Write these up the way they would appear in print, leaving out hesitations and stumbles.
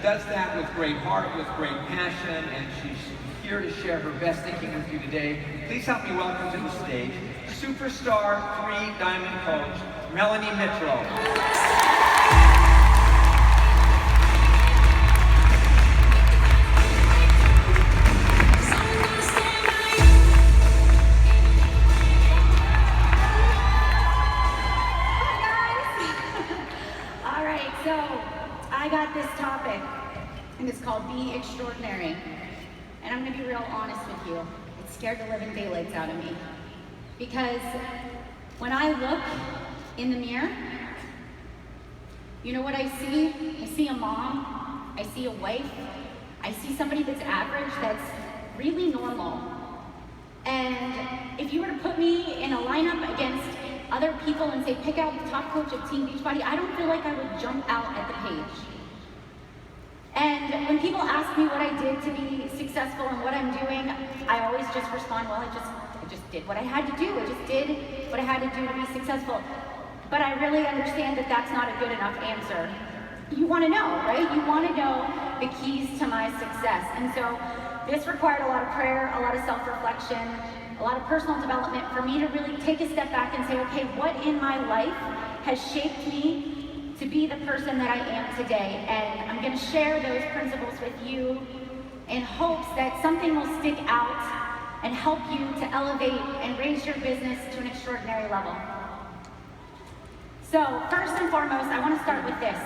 does that with great heart, with great passion, and she's here to share her best thinking with you today. Please help me welcome to the stage superstar 3-diamond coach, Melanie Mitro. I got this topic, and it's called Be Extraordinary. And I'm going to be real honest with you. It scared the living daylights out of me. Because when I look in the mirror, you know what I see? I see a mom, I see a wife, I see somebody that's average, that's really normal. And if you were to put me in a lineup against other people and say, pick out the top coach of Team Beachbody, I don't feel like I would jump out at the page. And when people ask me what I did to be successful and what I'm doing, I always just respond, well, I just did what I had to do. I just did what I had to do to be successful. But I really understand that that's not a good enough answer. You want to know, right? You want to know the keys to my success. And so this required a lot of prayer, a lot of self-reflection, a lot of personal development for me to really take a step back and say, okay, what in my life has shaped me to be the person that I am today? And I'm going to share those principles with you in hopes that something will stick out and help you to elevate and raise your business to an extraordinary level. So first and foremost, I want to start with this.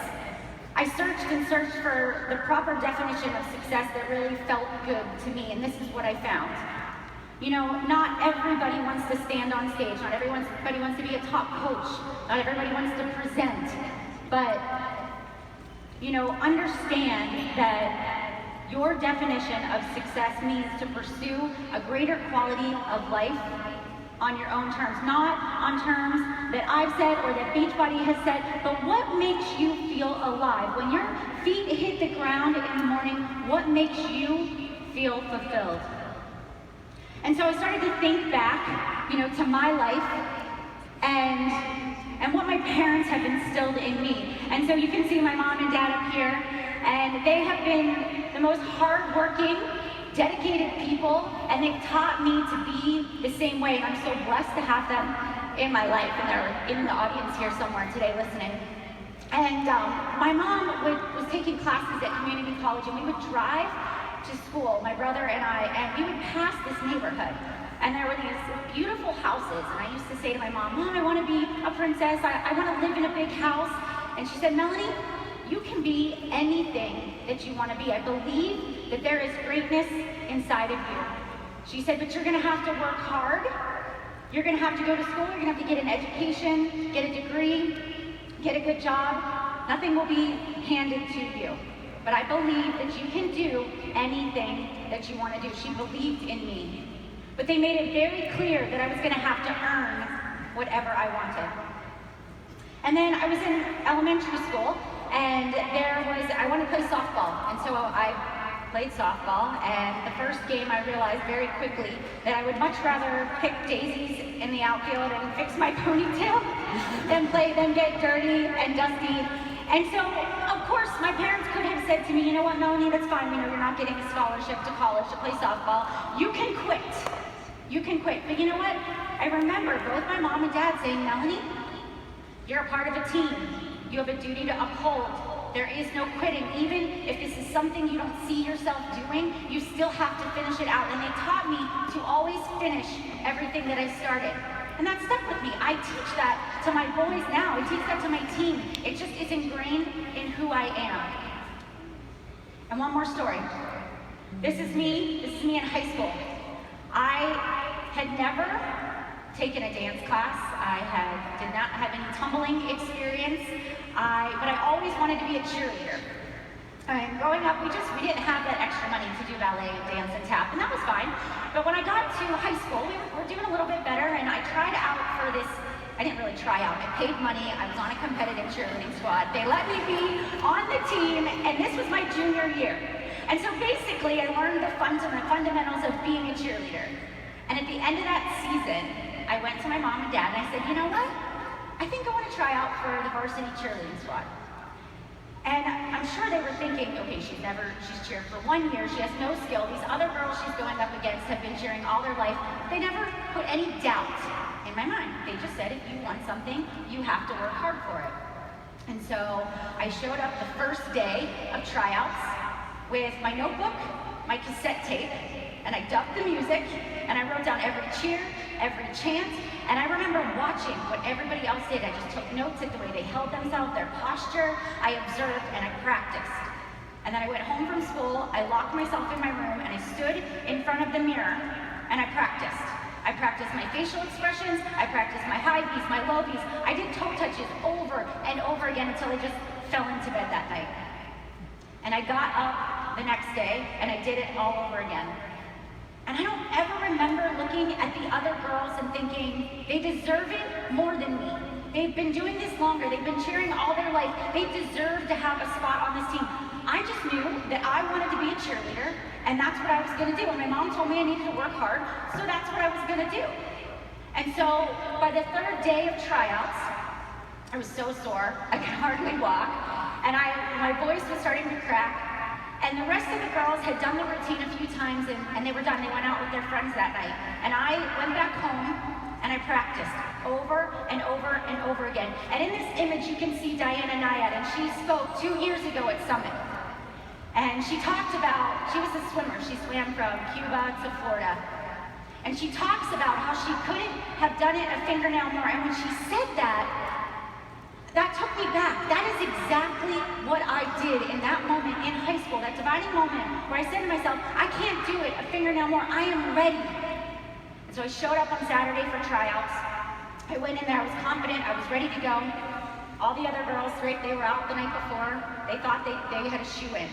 I searched and searched for the proper definition of success that really felt good to me, and this is what I found. You know, not everybody wants to stand on stage. Not everybody wants to be a top coach. Not everybody wants to present. But, you know, understand that your definition of success means to pursue a greater quality of life on your own terms. Not on terms that I've said or that Beachbody has said, but what makes you feel alive? When your feet hit the ground in the morning, what makes you feel fulfilled? And so I started to think back, you know, to my life and what my parents have instilled in me. And so you can see my mom and dad up here, and they have been the most hardworking, dedicated people, and they've taught me to be the same way. And I'm so blessed to have them in my life, and they're in the audience here somewhere today listening. And my mom was taking classes at community college, and we would drive to school, my brother and I, and we would pass this neighborhood. And there were these beautiful houses, and I used to say to my mom, Mom, I want to be a princess, I want to live in a big house. And she said, Melanie, you can be anything that you want to be. I believe that there is greatness inside of you. She said, but you're going to have to work hard. You're going to have to go to school. You're going to have to get an education, get a degree, get a good job. Nothing will be handed to you. But I believe that you can do anything that you want to do. She believed in me. But they made it very clear that I was going to have to earn whatever I wanted. And then I was in elementary school, and I wanted to play softball. And so I played softball, and the first game I realized very quickly that I would much rather pick daisies in the outfield and fix my ponytail than get dirty and dusty. And so, of course, my parents could have said to me, you know what, Melanie, that's fine. You know, you're not getting a scholarship to college to play softball. You can quit. You can quit. But you know what? I remember both my mom and dad saying, Melanie, you're a part of a team. You have a duty to uphold. There is no quitting. Even if this is something you don't see yourself doing, you still have to finish it out. And they taught me to always finish everything that I started. And that stuck with me. I teach that to my boys now. I teach that to my team. It just is ingrained in who I am. And one more story. This is me in high school. I had never taken a dance class. I did not have any tumbling experience. But I always wanted to be a cheerleader. And growing up, we didn't have that extra money to do ballet, dance, and tap, and that was fine. But when I got to high school, we were doing a little bit better, and I tried out for this. I didn't really try out. I paid money. I was on a competitive cheerleading squad. They let me be on the team, and this was my junior year. And so basically, I learned the fundamentals of being a cheerleader. And at the end of that season, I went to my mom and dad, and I said, you know what? I think I want to try out for the varsity cheerleading squad. And I'm sure they were thinking, okay, she's cheered for 1 year, she has no skill. These other girls she's going up against have been cheering all their life. They never put any doubt in my mind. They just said, if you want something, you have to work hard for it. And so I showed up the first day of tryouts with my notebook, my cassette tape, and I dubbed the music, and I wrote down every cheer, every chant, and I remember watching what everybody else did. I just took notes at the way they held themselves, their posture. I observed and I practiced. And then I went home from school, I locked myself in my room, and I stood in front of the mirror, and I practiced. I practiced my facial expressions, I practiced my high V's, my low V's. I did toe touches over and over again until I just fell into bed that night. And I got up the next day, and I did it all over again. And I don't ever remember looking at the other girls and thinking, they deserve it more than me. They've been doing this longer, they've been cheering all their life, they deserve to have a spot on this team. I just knew that I wanted to be a cheerleader, and that's what I was gonna do. And my mom told me I needed to work hard, so that's what I was gonna do. And so, by the third day of tryouts, I was so sore, I could hardly walk, and my voice was starting to crack. And the rest of the girls had done the routine a few times, and they were done. They went out with their friends that night. And I went back home, and I practiced over and over and over again. And in this image, you can see Diana Nyad, and she spoke 2 years ago at Summit. And she talked about, she was a swimmer. She swam from Cuba to Florida. And she talks about how she couldn't have done it a fingernail more. And when she said that took me back. That is exactly what I did in that moment in high school, that defining moment where I said to myself, I can't do it a fingernail more, I am ready. And so I showed up on Saturday for tryouts. I went in there, I was confident, I was ready to go. All the other girls, right, they were out the night before, they thought they had a shoe in.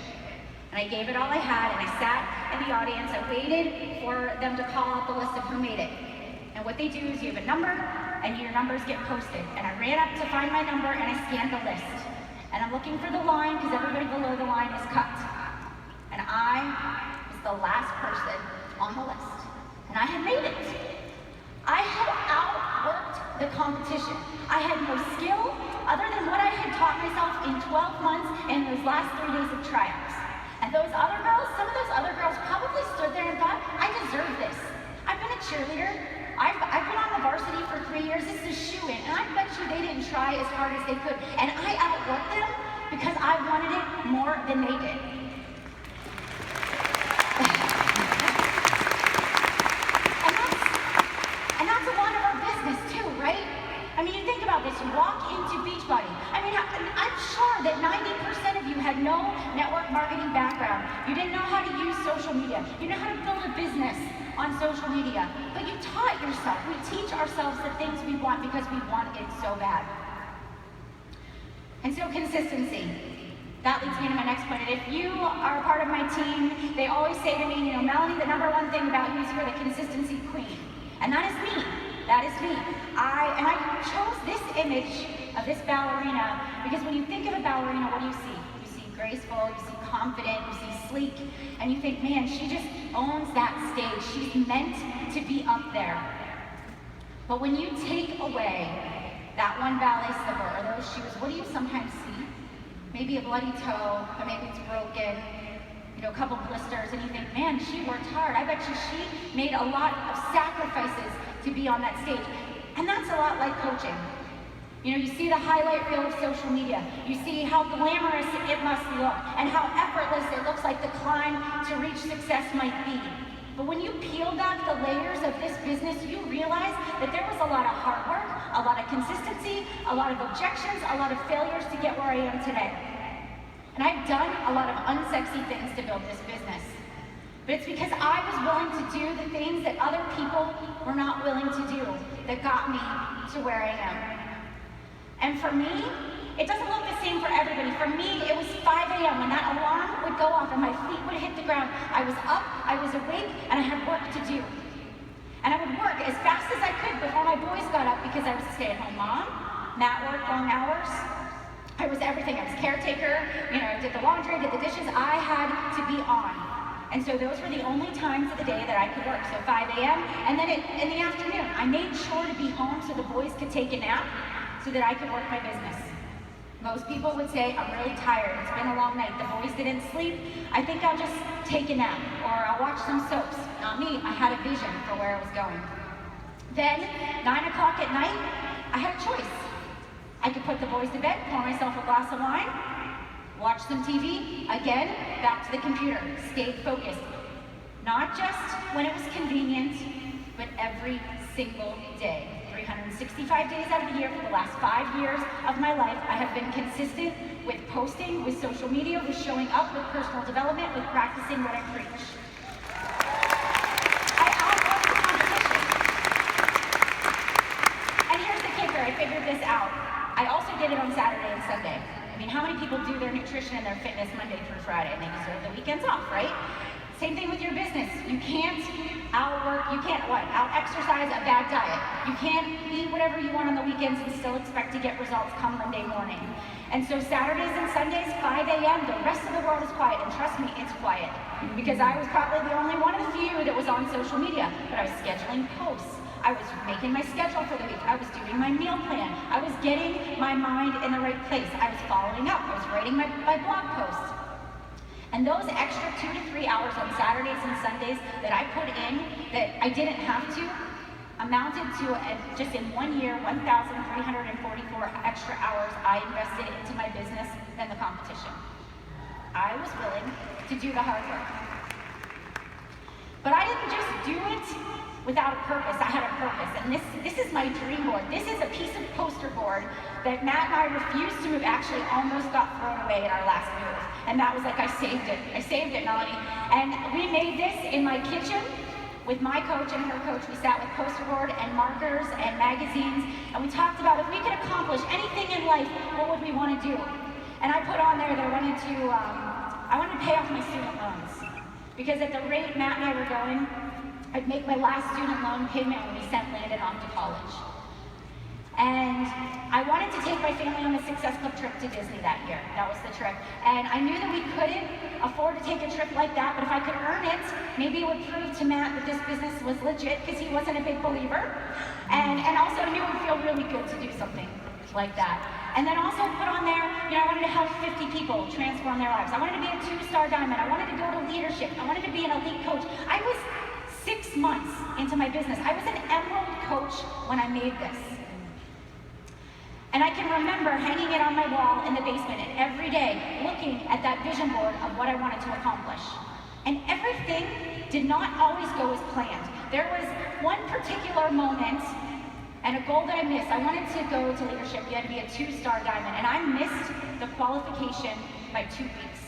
And I gave it all I had, and I sat in the audience, I waited for them to call out the list of who made it. And what they do is you have a number, and your numbers get posted. And I ran up to find my number, and I scanned the list. And I'm looking for the line, because everybody below the line is cut. And I was the last person on the list. And I had made it. I had outworked the competition. I had no skill other than what I had taught myself in 12 months in those last 3 days of tryouts. And those other girls, some of those other girls probably stood there and thought, I deserve this. I've been a cheerleader. I've been on the varsity for 3 years. This is a shoe-in. And I bet you they didn't try as hard as they could. And I outworked them because I wanted it more than they did. and that's a lot of our business too, right? I mean, you think about this. You walk into Beachbody. I mean, I'm sure that 90% of you had no network marketing background. You didn't know how to use social media. You didn't know how to build a business on social media, but you taught yourself. We teach ourselves the things we want because we want it so bad. And so consistency. That leads me to my next point. And if you are a part of my team, they always say to me, you know, Melanie, the number one thing about you is you're the consistency queen. And that is me. That is me. I chose this image of this ballerina because when you think of a ballerina, what do you see? You see graceful, you see confident, you see sleek, and you think, man, she just owns that stage. She's meant to be up there. But when you take away that one ballet slipper or those shoes, what do you sometimes see? Maybe a bloody toe, or maybe it's broken, you know, a couple blisters, and you think, man, she worked hard. I bet you she made a lot of sacrifices to be on that stage. And that's a lot like coaching. You know, you see the highlight reel of social media. You see how glamorous it must look and how effortless it looks like the climb to reach success might be. But when you peel back the layers of this business, you realize that there was a lot of hard work, a lot of consistency, a lot of objections, a lot of failures to get where I am today. And I've done a lot of unsexy things to build this business. But it's because I was willing to do the things that other people were not willing to do that got me to where I am. And for me, it doesn't look the same for everybody. For me, it was 5 a.m. when that alarm would go off and my feet would hit the ground. I was up, I was awake, and I had work to do. And I would work as fast as I could before my boys got up because I was a stay-at-home mom. Matt worked long hours. I was everything. I was caretaker, you know, did the laundry, did the dishes. I had to be on. And so those were the only times of the day that I could work. So 5 a.m. and then in the afternoon, I made sure to be home so the boys could take a nap so that I could work my business. Most people would say, I'm really tired, it's been a long night, the boys didn't sleep, I think I'll just take a nap, or I'll watch some soaps. Not me, I had a vision for where I was going. Then, 9 o'clock at night, I had a choice. I could put the boys to bed, pour myself a glass of wine, watch some TV, again, back to the computer, stayed focused. Not just when it was convenient, but every single day. 365 days out of the year for the last 5 years of my life, I have been consistent with posting, with social media, with showing up, with personal development, with practicing what I preach. I outwork the competition. And here's the kicker, I figured this out. I also did it on Saturday and Sunday. I mean, how many people do their nutrition and their fitness Monday through Friday and they deserve the weekends off, right? Same thing with your business. You can't out-exercise a bad diet. You can't eat whatever you want on the weekends and still expect to get results come Monday morning. And so Saturdays and Sundays, 5 a.m., the rest of the world is quiet. And trust me, it's quiet. Because I was probably the only one of the few that was on social media. But I was scheduling posts. I was making my schedule for the week. I was doing my meal plan. I was getting my mind in the right place. I was following up. I was writing my blog posts. And those extra 2 to 3 hours on Saturdays and Sundays that I put in, that I didn't have to, amounted to, just in 1 year, 1,344 extra hours I invested into my business than the competition. I was willing to do the hard work. But I didn't just do it without a purpose. I had a purpose, and this is my dream board. This is a piece of poster board that Matt and I refused to move, actually almost got thrown away in our last move. And Matt was like, I saved it, Melanie. And we made this in my kitchen with my coach and her coach. We sat with poster board and markers and magazines, and we talked about if we could accomplish anything in life, what would we want to do? And I put on there that I wanted to pay off my student loans. Because at the rate Matt and I were going, I'd make my last student loan payment when we sent Landon off to college. And I wanted to take my family on a Success Club trip to Disney that year. That was the trip. And I knew that we couldn't afford to take a trip like that, but if I could earn it, maybe it would prove to Matt that this business was legit, because he wasn't a big believer. And also I knew it would feel really good to do something like that. And then also put on there, I wanted to help 50 people transform their lives. I wanted to be a 2-star diamond. I wanted to go to leadership. I wanted to be an elite coach. I was 6 months into my business. I was an emerald coach when I made this. And I can remember hanging it on my wall in the basement and every day looking at that vision board of what I wanted to accomplish. And everything did not always go as planned. There was one particular moment and a goal that I missed. I wanted to go to leadership. You had to be a 2-star diamond. And I missed the qualification by 2 weeks.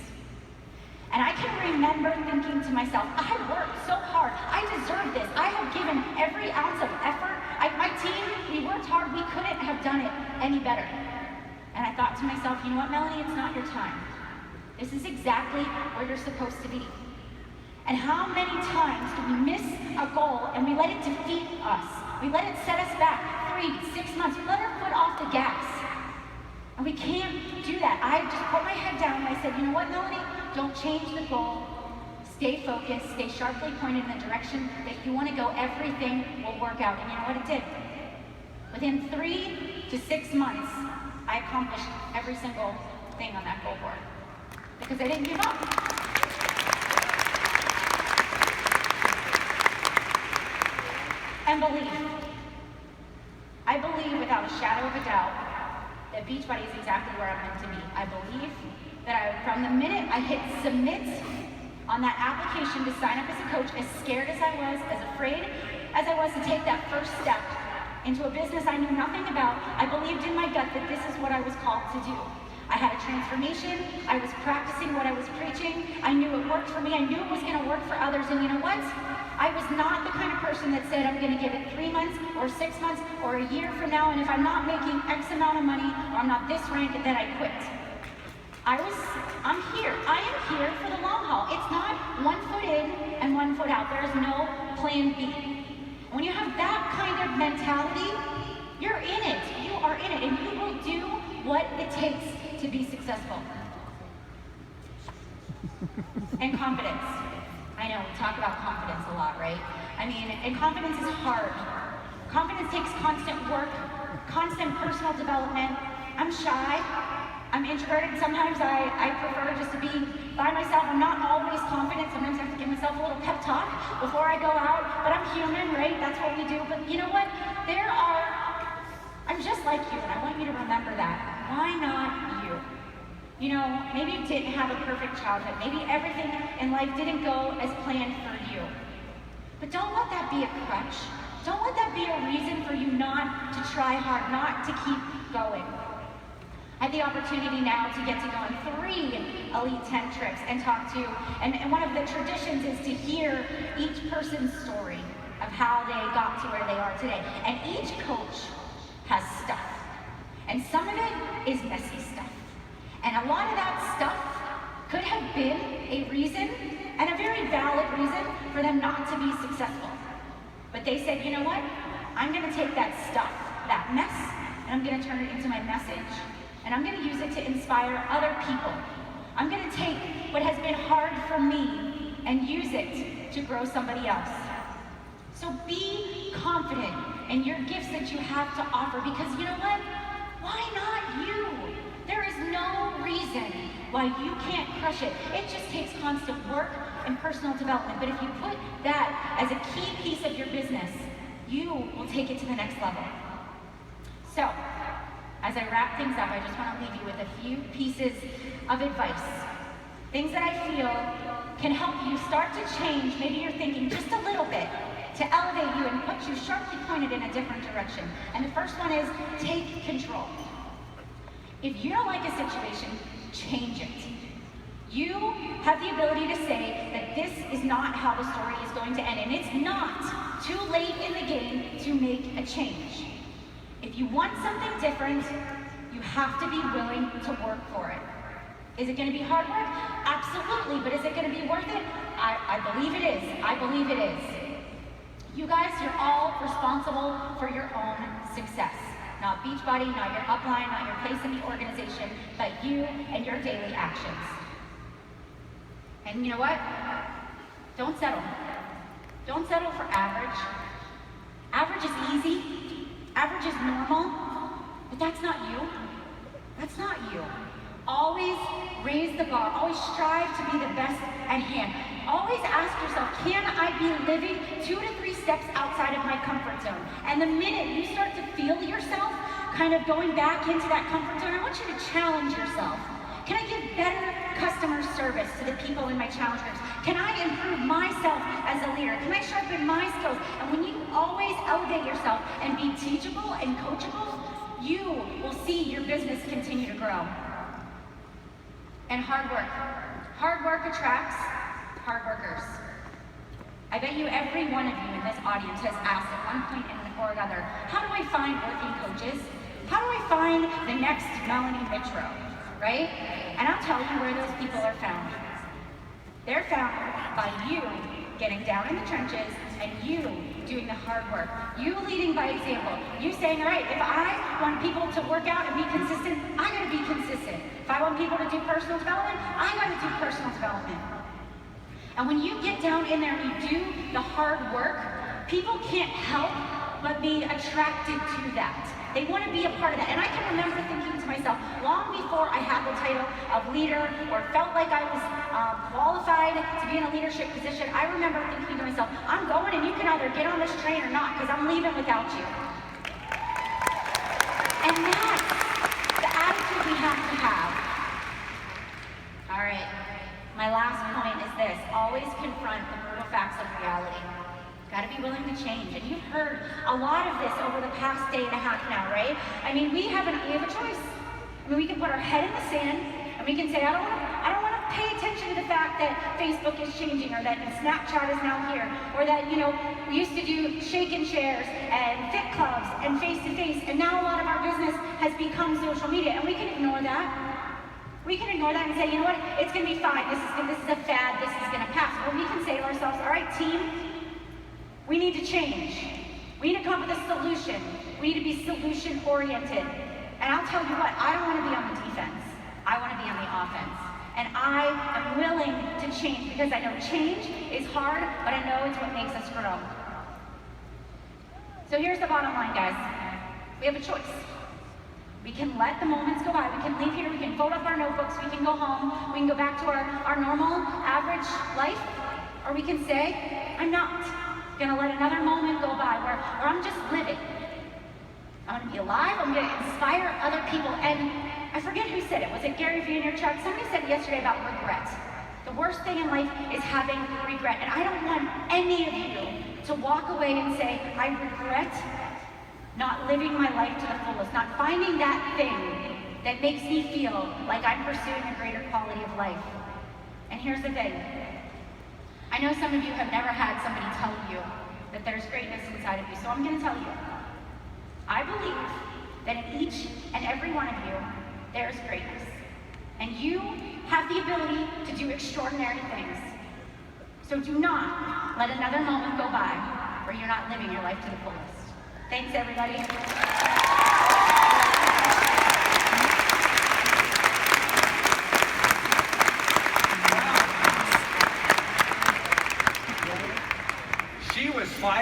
And I can remember thinking to myself, I worked so hard. I deserve this. I have given every ounce of effort. My team, we worked hard. We couldn't have done it any better. And I thought to myself, you know what, Melanie, it's not your time. This is exactly where you're supposed to be. And how many times do we miss a goal and we let it defeat us? We let it set us back 3, 6 months. We let our foot off the gas. And we can't do that. I just put my head down and I said, you know what, Melanie? Don't change the goal. Stay focused. Stay sharply pointed in the direction that you want to go. Everything will work out. And you know what it did? Within 3 to 6 months, I accomplished every single thing on that goal board. Because I didn't give up. And belief. I believe without a shadow of a doubt that Beachbody is exactly where I'm meant to be. I believe that from the minute I hit submit on that application to sign up as a coach, as scared as I was, as afraid as I was to take that first step into a business I knew nothing about, I believed in my gut that this is what I was called to do. I had a transformation. I was practicing what I was preaching. I knew it worked for me. I knew it was going to work for others. And you know what? I was not the kind of person that said I'm going to give it 3 months or 6 months or a year from now, and if I'm not making X amount of money or I'm not this rank, then I quit. I'm here. I am here for the long haul. It's not 1 foot in and 1 foot out. There is no plan B. When you have that kind of mentality, you're in it. You are in it, and you will do what it takes to be successful. And confidence. I know, we talk about confidence a lot, right? I mean, and confidence is hard. Confidence takes constant work, constant personal development. I'm shy. I'm introverted. Sometimes I prefer just to be by myself. I'm not always confident. Sometimes I have to give myself a little pep talk before I go out. But I'm human, right? That's what we do. But you know what? I'm just like you, and I want you to remember that. Why not you? You know, maybe you didn't have a perfect childhood. Maybe everything in life didn't go as planned for you. But don't let that be a crutch. Don't let that be a reason for you not to try hard, not to keep going. I have the opportunity now to get to go on 3 Elite 10 trips and talk to, and one of the traditions is to hear each person's story of how they got to where they are today. And each coach has stuff. And some of it is messy stuff. And a lot of that stuff could have been a reason, and a very valid reason, for them not to be successful. But they said, you know what? I'm gonna take that stuff, that mess, and I'm gonna turn it into my message. And I'm gonna use it to inspire other people. I'm gonna take what has been hard for me and use it to grow somebody else. So be confident in your gifts that you have to offer, because you know what? Why not you? There is no reason why you can't crush it. It just takes constant work and personal development. But if you put that as a key piece of your business, you will take it to the next level. So, as I wrap things up, I just want to leave you with a few pieces of advice. Things that I feel can help you start to change maybe your thinking just a little bit, to elevate you and put you sharply pointed in a different direction. And the first one is take control. If you don't like a situation, change it. You have the ability to say that this is not how the story is going to end, and it's not too late in the game to make a change. If you want something different, you have to be willing to work for it. Is it going to be hard work? Absolutely, but is it going to be worth it? I believe it is. I believe it is. You guys, you're all responsible for your own success. Not Beachbody, not your upline, not your place in the organization, but you and your daily actions. And you know what? Don't settle. Don't settle for average. Average is easy. Average is normal. But that's not you. That's not you. Always raise the bar. Always strive to be the best at hand. Always ask yourself, can I be living 2 to 3 steps outside of my comfort zone? And the minute you start to feel yourself kind of going back into that comfort zone, I want you to challenge yourself. Can I give better customer service to the people in my challenge groups? Can I improve myself as a leader? Can I sharpen my skills? And when you always elevate yourself and be teachable and coachable, you will see your business continue to grow. And hard work. Hard work attracts hard workers. I bet you every one of you in this audience has asked at one point or another, how do I find working coaches? How do I find the next Melanie Mitro, right? And I'll tell you where those people are found. They're found by you getting down in the trenches and you doing the hard work. You leading by example. You saying, all right, if I want people to work out and be consistent, I gotta be consistent. If I want people to do personal development, I gotta do personal development. And when you get down in there and you do the hard work, people can't help but be attracted to that. They want to be a part of that. And I can remember thinking to myself, long before I had the title of leader or felt like I was qualified to be in a leadership position, I remember thinking to myself, I'm going and you can either get on this train or not, because I'm leaving without you. And that's the attitude we have to have. All right. My last point is this: always confront the brutal facts of reality. Got to be willing to change. And you've heard a lot of this over the past day and a half now, right? I mean, we have a choice. I mean, we can put our head in the sand and we can say, I don't want to pay attention to the fact that Facebook is changing, or that Snapchat is now here, or that, you know, we used to do shake and shares and fit clubs and face-to-face, and now a lot of our business has become social media, and we can ignore that. We can ignore that and say, you know what, it's going to be fine. This is a fad. This is going to pass. Or we can say to ourselves, all right, team, we need to change. We need to come up with a solution. We need to be solution-oriented. And I'll tell you what, I don't want to be on the defense. I want to be on the offense. And I am willing to change, because I know change is hard, but I know it's what makes us grow. So here's the bottom line, guys. We have a choice. We can let the moments go by. We can leave here, we can fold up our notebooks, we can go home, we can go back to our normal, average life, or we can say, I'm not gonna let another moment go by where I'm just living. I'm gonna be alive, I'm gonna inspire other people. And I forget who said it. Was it Gary Vaynerchuk? Somebody said yesterday about regret. The worst thing in life is having regret. And I don't want any of you to walk away and say, I regret not living my life to the fullest, not finding that thing that makes me feel like I'm pursuing a greater quality of life. And here's the thing. I know some of you have never had somebody tell you that there's greatness inside of you, so I'm gonna tell you. I believe that in each and every one of you, there's greatness. And you have the ability to do extraordinary things. So do not let another moment go by where you're not living your life to the fullest. Thanks, everybody. She was 5